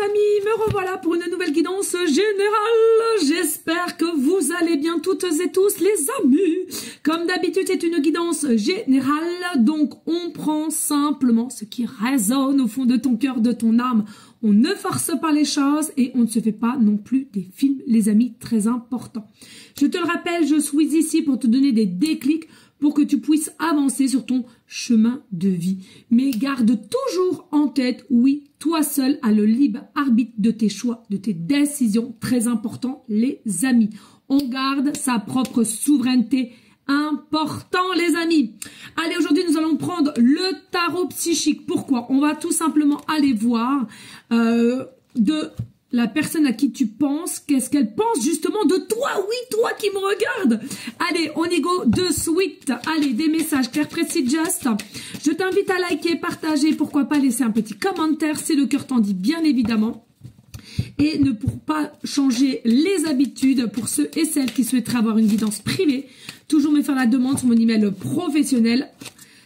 amis, me revoilà pour une nouvelle guidance générale. J'espère que vous allez bien toutes et tous les amis. Comme d'habitude, c'est une guidance générale, donc on prend simplement ce qui résonne au fond de ton cœur, de ton âme. On ne force pas les choses et on ne se fait pas non plus des films, les amis, très importants. Je te le rappelle, je suis ici pour te donner des déclics pour que tu puisses avancer sur ton chemin de vie. Mais garde toujours en tête, oui, toi seul as le libre arbitre de tes choix, de tes décisions. Très important, les amis. On garde sa propre souveraineté. Important, les amis. Allez, aujourd'hui, nous allons prendre le tarot psychique. Pourquoi? On va tout simplement aller voir de la personne à qui tu penses, qu'est-ce qu'elle pense justement de toi. Oui, toi qui me regarde. Allez, on y go de suite. Allez, des messages clairs, précis, just. Je t'invite à liker, partager, pourquoi pas laisser un petit commentaire si le cœur t'en dit, bien évidemment. Et ne pour pas changer les habitudes, pour ceux et celles qui souhaiteraient avoir une guidance privée, toujours me faire la demande sur mon email professionnel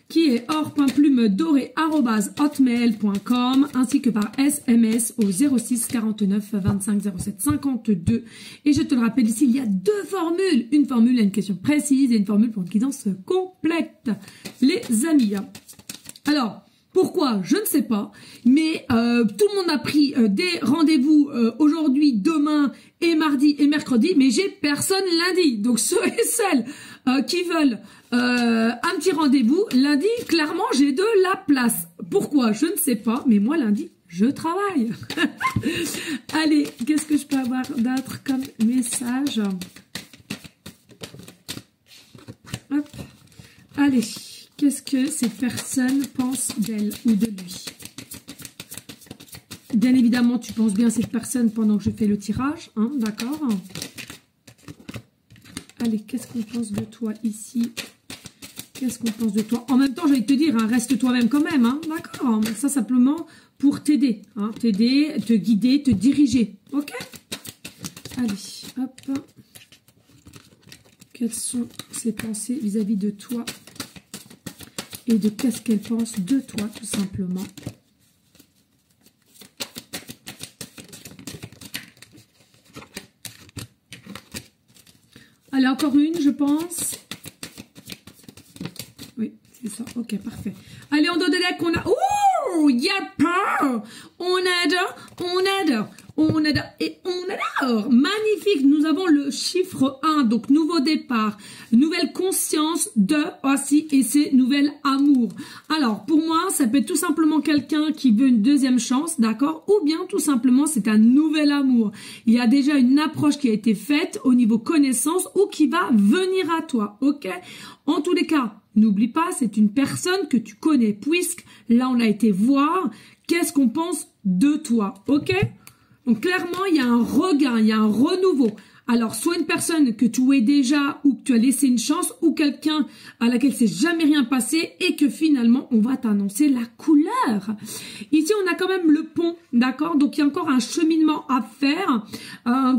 qui est or.plumedoré@hotmail.com ainsi que par SMS au 06 49 25 07 52. Et je te le rappelle ici, il y a deux formules. Une formule à une question précise et une formule pour une guidance complète. Les amis. Alors, pourquoi? Je ne sais pas, mais tout le monde a pris des rendez-vous aujourd'hui, demain et mardi et mercredi, mais j'ai personne lundi. Donc ceux et celles qui veulent un petit rendez-vous, lundi, clairement, j'ai de la place. Pourquoi? Je ne sais pas, mais moi, lundi, je travaille. Allez, qu'est-ce que je peux avoir d'autre comme message? Hop. Allez. Qu'est-ce que ces personnes pensent d'elle ou de lui? Bien évidemment, tu penses bien à cette personne pendant que je fais le tirage, hein, d'accord? Allez, qu'est-ce qu'on pense de toi ici? Qu'est-ce qu'on pense de toi? En même temps, j'allais te dire, hein, reste toi-même quand même, hein, d'accord? Ça, simplement pour t'aider, hein, t'aider, te guider, te diriger, ok? Allez, hop. Quelles sont ses pensées vis-à-vis de toi? Et de qu'est-ce qu'elle pense de toi, tout simplement. Allez, encore une, je pense. Oui, c'est ça. Ok, parfait. Allez, on donne des decks, on a... Oh, il y a peur. On adore, on adore. On adore et on adore. Magnifique. Nous avons le chiffre 1. Donc, nouveau départ. Nouvelle conscience de aussi et c'est nouvel amour. Alors, pour moi, ça peut être tout simplement quelqu'un qui veut une deuxième chance, d'accord? Ou bien, tout simplement, c'est un nouvel amour. Il y a déjà une approche qui a été faite au niveau connaissance ou qui va venir à toi, ok? En tous les cas, n'oublie pas, c'est une personne que tu connais puisque là, on a été voir qu'est-ce qu'on pense de toi, ok? Donc, clairement, il y a un regain, il y a un renouveau. Alors, soit une personne que tu es déjà ou que tu as laissé une chance ou quelqu'un à laquelle c'est jamais rien passé et que finalement, on va t'annoncer la couleur. Ici, on a quand même le pont, d'accord? Donc, il y a encore un cheminement à faire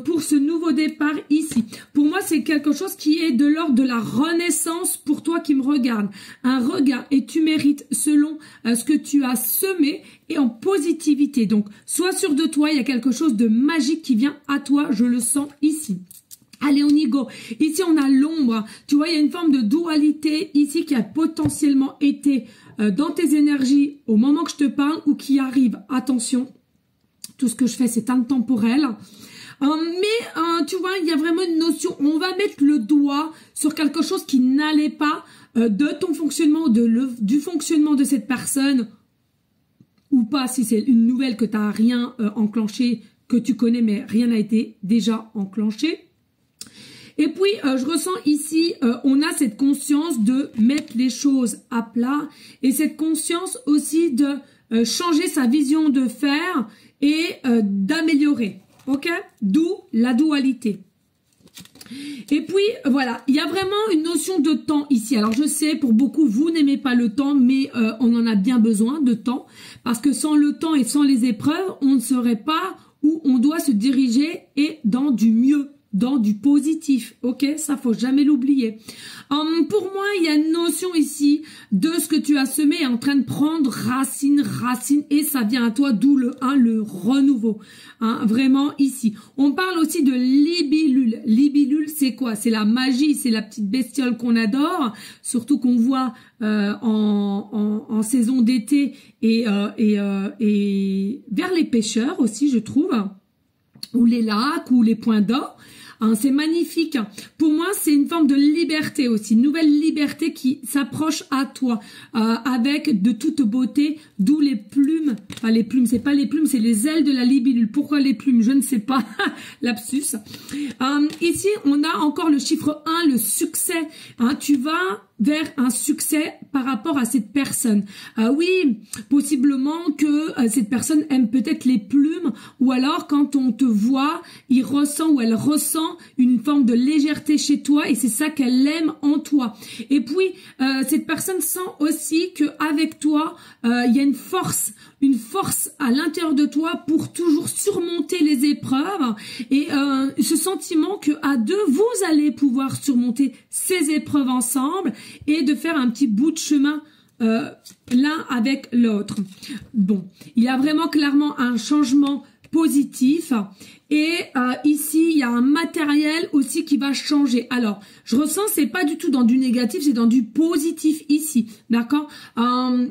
pour ce nouveau départ ici. Pour moi, c'est quelque chose qui est de l'ordre de la renaissance pour toi qui me regarde. Un regain et tu mérites selon ce que tu as semé et en positivité. Donc, sois sûr de toi, il y a quelque chose de magique qui vient à toi, je le sens ici. Allez, on y go. Ici, on a l'ombre. Tu vois, il y a une forme de dualité ici qui a potentiellement été dans tes énergies au moment que je te parle ou qui arrive. Attention, tout ce que je fais, c'est intemporel. Tu vois, il y a vraiment une notion, on va mettre le doigt sur quelque chose qui n'allait pas de ton fonctionnement, du fonctionnement de cette personne ou pas, si c'est une nouvelle que tu n'as rien enclenché, que tu connais, mais rien n'a été déjà enclenché. Et puis, je ressens ici, on a cette conscience de mettre les choses à plat et cette conscience aussi de changer sa vision de faire et d'améliorer, ok? D'où la dualité. Et puis, voilà, il y a vraiment une notion de temps ici. Alors, je sais, pour beaucoup, vous n'aimez pas le temps, mais on en a bien besoin de temps. Parce que sans le temps et sans les épreuves, on ne serait pas où on doit se diriger et dans du mieux. dans du positif, ok? Ça, faut jamais l'oublier. Pour moi, il y a une notion ici de ce que tu as semé est en train de prendre racine, et ça vient à toi, d'où le 1, le renouveau. Hein, vraiment ici. On parle aussi de libellule. Libellule, c'est quoi? C'est la magie, c'est la petite bestiole qu'on adore, surtout qu'on voit en saison d'été et vers les pêcheurs aussi, je trouve, ou les lacs, ou les points d'eau. Hein, c'est magnifique. Pour moi, c'est une forme de liberté aussi, une nouvelle liberté qui s'approche à toi, avec de toute beauté, d'où les plumes. Enfin, les plumes, c'est pas les plumes, c'est les ailes de la libellule. Pourquoi les plumes? Je ne sais pas. Lapsus. Ici, on a encore le chiffre 1, le succès. Hein, tu vas vers un succès par rapport à cette personne. Oui, possiblement que cette personne aime peut-être les plumes, ou alors quand on te voit, il ressent ou elle ressent une forme de légèreté chez toi, et c'est ça qu'elle aime en toi. Et puis, cette personne sent aussi que avec toi, il y a une force à l'intérieur de toi pour toujours surmonter les épreuves, et ce sentiment que à deux, vous allez pouvoir surmonter ces épreuves ensemble, et de faire un petit bout de chemin l'un avec l'autre. Bon, il y a vraiment clairement un changement positif, et ici il y a un matériel aussi qui va changer. Alors je ressens, c'est pas du tout dans du négatif, c'est dans du positif ici, d'accord?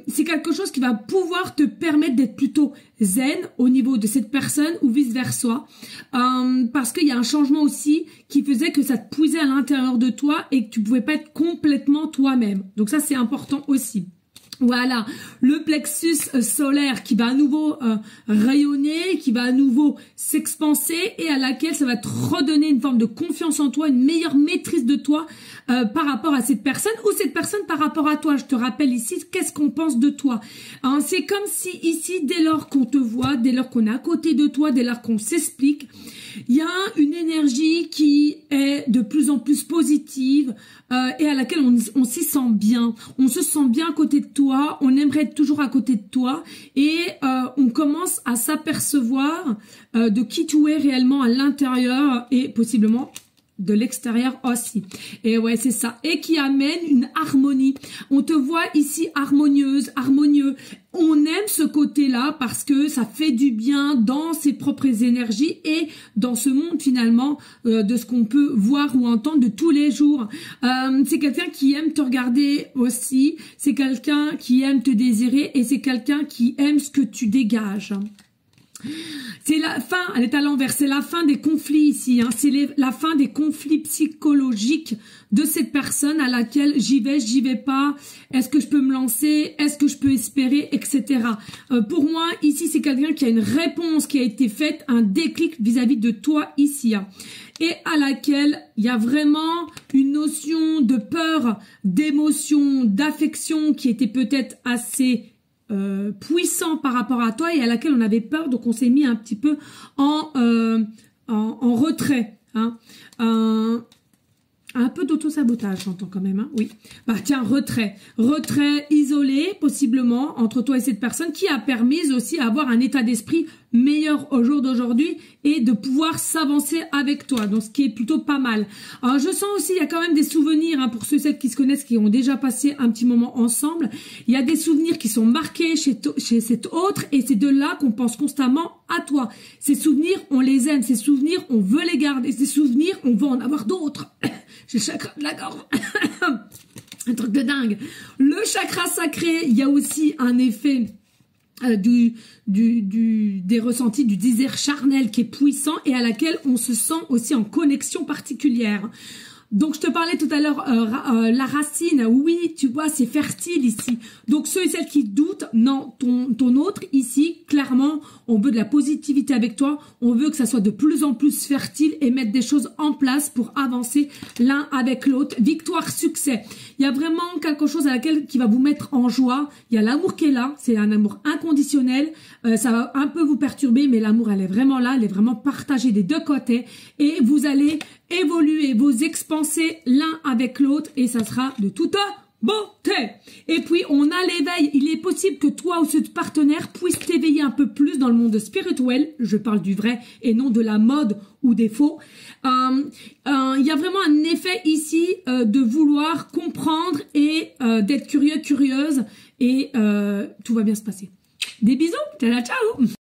C'est quelque chose qui va pouvoir te permettre d'être plutôt zen au niveau de cette personne, ou vice versa, parce qu'il y a un changement aussi qui faisait que ça te puisait à l'intérieur de toi et que tu pouvais pas être complètement toi-même. Donc ça, c'est important aussi. Voilà, le plexus solaire qui va à nouveau rayonner, qui va à nouveau s'expanser, et à laquelle ça va te redonner une forme de confiance en toi, une meilleure maîtrise de toi par rapport à cette personne, ou cette personne par rapport à toi. Je te rappelle ici, qu'est-ce qu'on pense de toi? Hein, c'est comme si ici, dès lors qu'on te voit, dès lors qu'on est à côté de toi, dès lors qu'on s'explique, il y a une énergie qui est de plus en plus positive, et à laquelle on s'y sent bien. On se sent bien à côté de toi, on aimerait être toujours à côté de toi, et on commence à s'apercevoir de qui tu es réellement à l'intérieur, et possiblement de l'extérieur aussi. Et ouais, c'est ça. Et qui amène une harmonie. On te voit ici harmonieuse, harmonieux. On aime ce côté-là parce que ça fait du bien dans ses propres énergies et dans ce monde finalement de ce qu'on peut voir ou entendre de tous les jours. C'est quelqu'un qui aime te regarder aussi. C'est quelqu'un qui aime te désirer, et c'est quelqu'un qui aime ce que tu dégages. C'est la fin, elle est à l'envers, c'est la fin des conflits ici, hein. C'est la fin des conflits psychologiques de cette personne à laquelle j'y vais pas, est-ce que je peux me lancer, est-ce que je peux espérer, etc. Pour moi, ici, c'est quelqu'un qui a une réponse qui a été faite, un déclic vis-à-vis de toi ici, hein, et à laquelle il y a vraiment une notion de peur, d'émotion, d'affection qui était peut-être assez puissant par rapport à toi, et à laquelle on avait peur, donc on s'est mis un petit peu en retrait, hein. Un peu d'auto-sabotage, j'entends quand même, hein. Oui. Bah tiens, retrait isolé possiblement entre toi et cette personne, qui a permis aussi d'avoir un état d'esprit meilleur au jour d'aujourd'hui et de pouvoir s'avancer avec toi, donc ce qui est plutôt pas mal. Alors je sens aussi, il y a quand même des souvenirs, hein, pour ceux et celles qui se connaissent, qui ont déjà passé un petit moment ensemble, il y a des souvenirs qui sont marqués chez cet autre, et c'est de là qu'on pense constamment à toi. Ces souvenirs, on les aime, ces souvenirs, on veut les garder, ces souvenirs, on veut en avoir d'autres. J'ai le chakra de la gorge. Un truc de dingue. Le chakra sacré, il y a aussi un effet des ressentis, du désir charnel qui est puissant, et à laquelle on se sent aussi en connexion particulière. Donc je te parlais tout à l'heure, la racine, oui, tu vois, c'est fertile ici. Donc ceux et celles qui doutent, non, ton autre ici, clairement, on veut de la positivité avec toi, on veut que ça soit de plus en plus fertile, et mettre des choses en place pour avancer l'un avec l'autre. Victoire, succès. Il y a vraiment quelque chose qui va vous mettre en joie. Il y a l'amour qui est là, c'est un amour inconditionnel. Ça va un peu vous perturber, mais l'amour, elle est vraiment là, elle est vraiment partagée des deux côtés, et vous allez évoluer, vous expanser l'un avec l'autre, et ça sera de toute beauté. Et puis, on a l'éveil. Il est possible que toi ou ce partenaire puisse t'éveiller un peu plus dans le monde spirituel. Je parle du vrai et non de la mode ou des faux. Il y a vraiment un effet ici de vouloir comprendre et d'être curieux, curieuse. Et tout va bien se passer. Des bisous. Ciao, ciao.